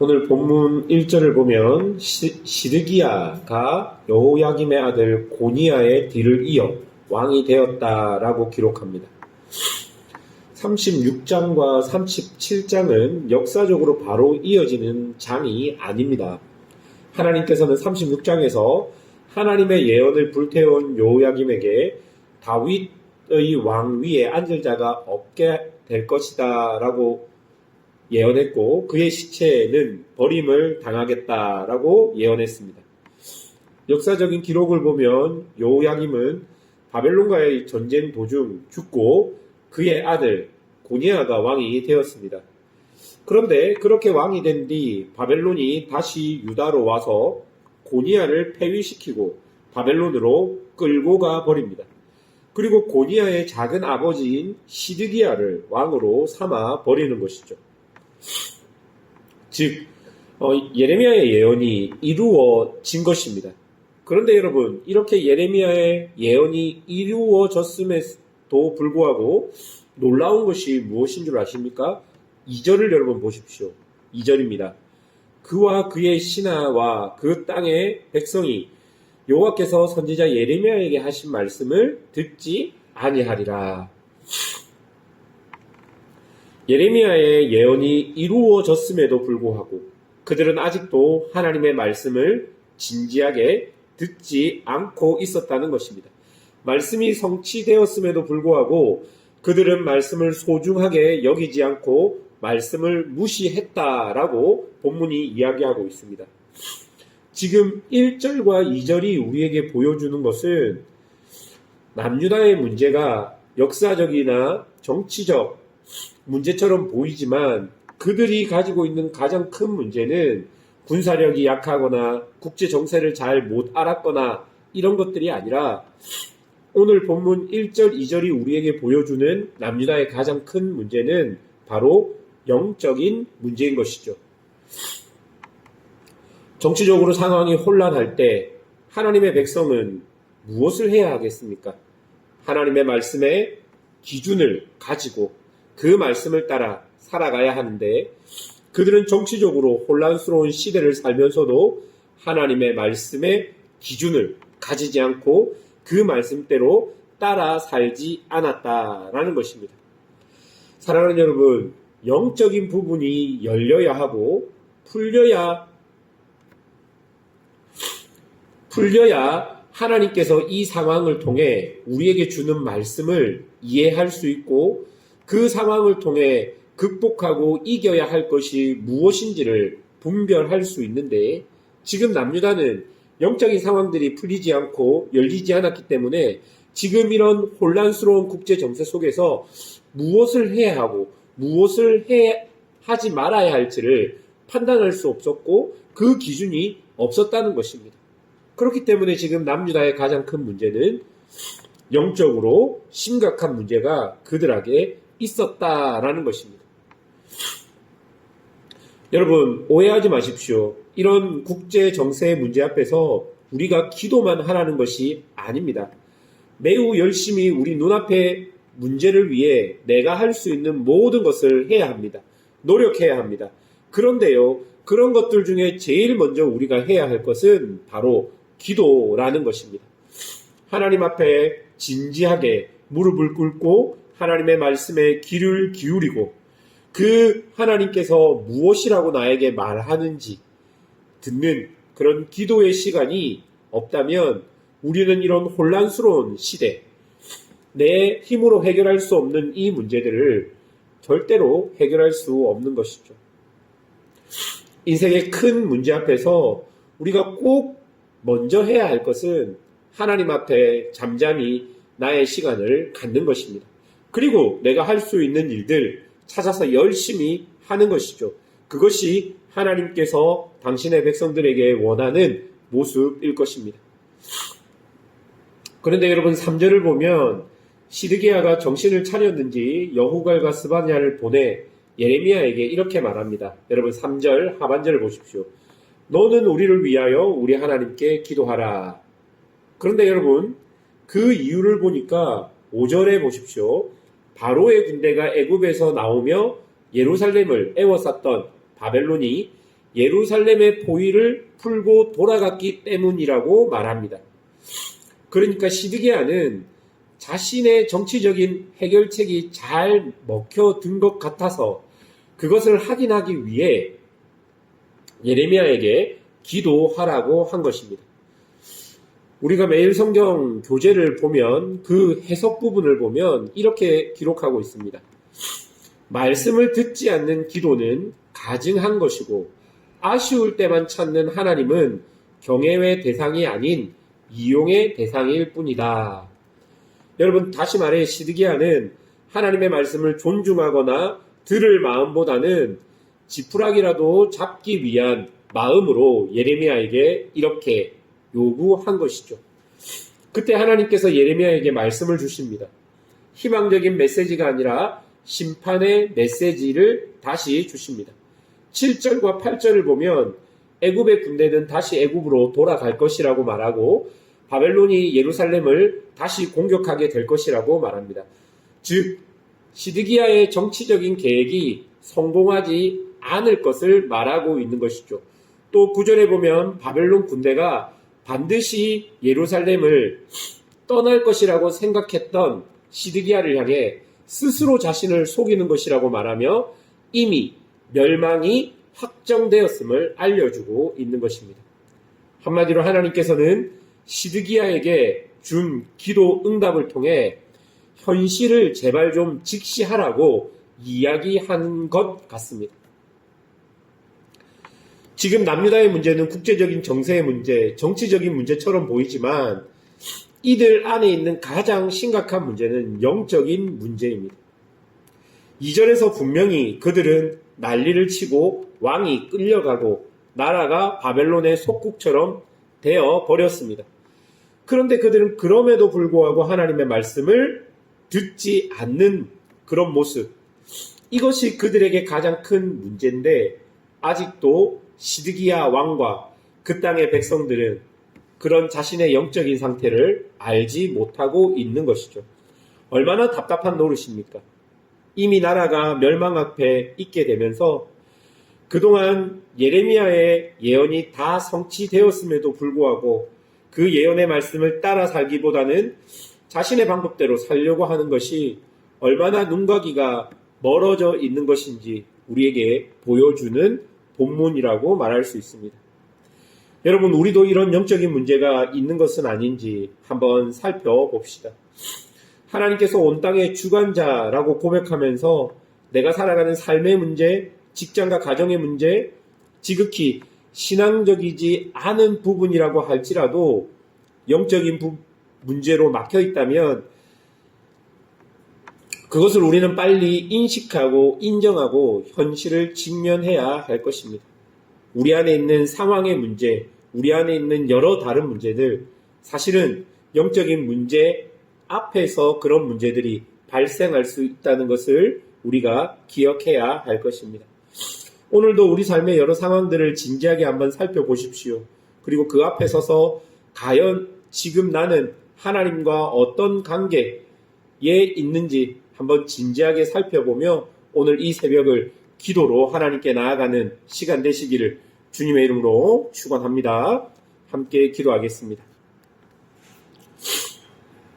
오늘 본문 1절을 보면 시드기야가 여호야김의 아들 고니야의 뒤를 이어 왕이 되었다라고 기록합니다. 36장과 37장은 역사적으로 바로 이어지는 장이 아닙니다. 하나님께서는 36장에서 하나님의 예언을 불태운 여호야김에게 다윗의 왕 위에 앉을 자가 없게 될 것이다 라고 예언했고, 그의 시체는 버림을 당하겠다라고 예언했습니다. 역사적인 기록을 보면 여호야김은 바벨론과의 전쟁 도중 죽고 그의 아들 고니야가 왕이 되었습니다. 그런데 그렇게 왕이 된 뒤 바벨론이 다시 유다로 와서 고니야를 폐위시키고 바벨론으로 끌고 가 버립니다. 그리고 고니야의 작은 아버지인 시드기야를 왕으로 삼아 버리는 것이죠. 즉 예레미야의 예언이 이루어진 것입니다. 그런데 여러분, 이렇게 예레미야의 예언이 이루어졌음에도 불구하고 놀라운 것이 무엇인 줄 아십니까? 2절을 여러분 보십시오. 2절입니다. 그와 그의 신하와 그 땅의 백성이 여호와께서 선지자 예레미야에게 하신 말씀을 듣지 아니하리라. 예레미야의 예언이 이루어졌음에도 불구하고 그들은 아직도 하나님의 말씀을 진지하게 듣지 않고 있었다는 것입니다. 말씀이 성취되었음에도 불구하고 그들은 말씀을 소중하게 여기지 않고 말씀을 무시했다라고 본문이 이야기하고 있습니다. 지금 1절과 2절이 우리에게 보여주는 것은 남유다의 문제가 역사적이나 정치적 문제처럼 보이지만 그들이 가지고 있는 가장 큰 문제는 군사력이 약하거나 국제 정세를 잘 못 알았거나 이런 것들이 아니라 오늘 본문 1절, 2절이 우리에게 보여주는 남유다의 가장 큰 문제는 바로 영적인 문제인 것이죠. 정치적으로 상황이 혼란할 때 하나님의 백성은 무엇을 해야 하겠습니까? 하나님의 말씀의 기준을 가지고 그 말씀을 따라 살아가야 하는데 그들은 정치적으로 혼란스러운 시대를 살면서도 하나님의 말씀의 기준을 가지지 않고 그 말씀대로 따라 살지 않았다라는 것입니다. 사랑하는 여러분, 영적인 부분이 열려야 하고 풀려야 하나님께서 이 상황을 통해 우리에게 주는 말씀을 이해할 수 있고 그 상황을 통해 극복하고 이겨야 할 것이 무엇인지를 분별할 수 있는데 지금 남유다는 영적인 상황들이 풀리지 않고 열리지 않았기 때문에 지금 이런 혼란스러운 국제 정세 속에서 무엇을 해야 하고 무엇을 하지 말아야 할지를 판단할 수 없었고 그 기준이 없었다는 것입니다. 그렇기 때문에 지금 남유다의 가장 큰 문제는 영적으로 심각한 문제가 그들에게 있었다라는 것입니다. 여러분, 오해하지 마십시오. 이런 국제 정세의 문제 앞에서 우리가 기도만 하라는 것이 아닙니다. 매우 열심히 우리 눈앞의 문제를 위해 내가 할 수 있는 모든 것을 해야 합니다. 노력해야 합니다. 그런데요, 그런 것들 중에 제일 먼저 우리가 해야 할 것은 바로 기도라는 것입니다. 하나님 앞에 진지하게 무릎을 꿇고 하나님의 말씀에 귀를 기울이고 그 하나님께서 무엇이라고 나에게 말하는지 듣는 그런 기도의 시간이 없다면 우리는 이런 혼란스러운 시대, 내 힘으로 해결할 수 없는 이 문제들을 절대로 해결할 수 없는 것이죠. 인생의 큰 문제 앞에서 우리가 꼭 먼저 해야 할 것은 하나님 앞에 잠잠히 나의 시간을 갖는 것입니다. 그리고 내가 할 수 있는 일들 찾아서 열심히 하는 것이죠. 그것이 하나님께서 당신의 백성들에게 원하는 모습일 것입니다. 그런데 여러분 3절을 보면 시드기야가 정신을 차렸는지 여후갈과 스바냐를 보내 예레미야에게 이렇게 말합니다. 여러분 3절 하반절을 보십시오. 너는 우리를 위하여 우리 하나님께 기도하라. 그런데 여러분 그 이유를 보니까 5절에 보십시오. 바로의 군대가 애굽에서 나오며 예루살렘을 에워쌌던 바벨론이 예루살렘의 포위를 풀고 돌아갔기 때문이라고 말합니다. 그러니까 시드기야는 자신의 정치적인 해결책이 잘 먹혀든 것 같아서 그것을 확인하기 위해 예레미야에게 기도하라고 한 것입니다. 우리가 매일 성경 교재를 보면 그 해석 부분을 보면 이렇게 기록하고 있습니다. 말씀을 듣지 않는 기도는 가증한 것이고 아쉬울 때만 찾는 하나님은 경외의 대상이 아닌 이용의 대상일 뿐이다. 여러분, 다시 말해 시드기야는 하나님의 말씀을 존중하거나 들을 마음보다는 지푸라기라도 잡기 위한 마음으로 예레미야에게 이렇게 요구한 것이죠. 그때 하나님께서 예레미야에게 말씀을 주십니다. 희망적인 메시지가 아니라 심판의 메시지를 다시 주십니다. 7절과 8절을 보면 애굽의 군대는 다시 애굽으로 돌아갈 것이라고 말하고 바벨론이 예루살렘을 다시 공격하게 될 것이라고 말합니다. 즉 시드기야의 정치적인 계획이 성공하지 않을 것을 말하고 있는 것이죠. 또 9절에 보면 바벨론 군대가 반드시 예루살렘을 떠날 것이라고 생각했던 시드기야를 향해 스스로 자신을 속이는 것이라고 말하며 이미 멸망이 확정되었음을 알려주고 있는 것입니다. 한마디로 하나님께서는 시드기야에게 준 기도 응답을 통해 현실을 제발 좀 직시하라고 이야기하는 것 같습니다. 지금 남유다의 문제는 국제적인 정세의 문제, 정치적인 문제처럼 보이지만 이들 안에 있는 가장 심각한 문제는 영적인 문제입니다. 2절에서 분명히 그들은 난리를 치고 왕이 끌려가고 나라가 바벨론의 속국처럼 되어 버렸습니다. 그런데 그들은 그럼에도 불구하고 하나님의 말씀을 듣지 않는 그런 모습, 이것이 그들에게 가장 큰 문제인데 아직도 시드기야 왕과 그 땅의 백성들은 그런 자신의 영적인 상태를 알지 못하고 있는 것이죠. 얼마나 답답한 노릇입니까? 이미 나라가 멸망 앞에 있게 되면서 그동안 예레미야의 예언이 다 성취되었음에도 불구하고 그 예언의 말씀을 따라 살기보다는 자신의 방법대로 살려고 하는 것이 얼마나 눈과 귀가 멀어져 있는 것인지 우리에게 보여주는 본문이라고 말할 수 있습니다. 여러분, 우리도 이런 영적인 문제가 있는 것은 아닌지 한번 살펴봅시다. 하나님께서 온 땅의 주관자라고 고백하면서 내가 살아가는 삶의 문제, 직장과 가정의 문제, 지극히 신앙적이지 않은 부분이라고 할지라도 영적인 문제로 막혀 있다면 그것을 우리는 빨리 인식하고 인정하고 현실을 직면해야 할 것입니다. 우리 안에 있는 상황의 문제, 우리 안에 있는 여러 다른 문제들, 사실은 영적인 문제 앞에서 그런 문제들이 발생할 수 있다는 것을 우리가 기억해야 할 것입니다. 오늘도 우리 삶의 여러 상황들을 진지하게 한번 살펴보십시오. 그리고 그 앞에 서서 과연 지금 나는 하나님과 어떤 관계에 있는지 한번 진지하게 살펴보며 오늘 이 새벽을 기도로 하나님께 나아가는 시간 되시기를 주님의 이름으로 축원합니다. 함께 기도하겠습니다.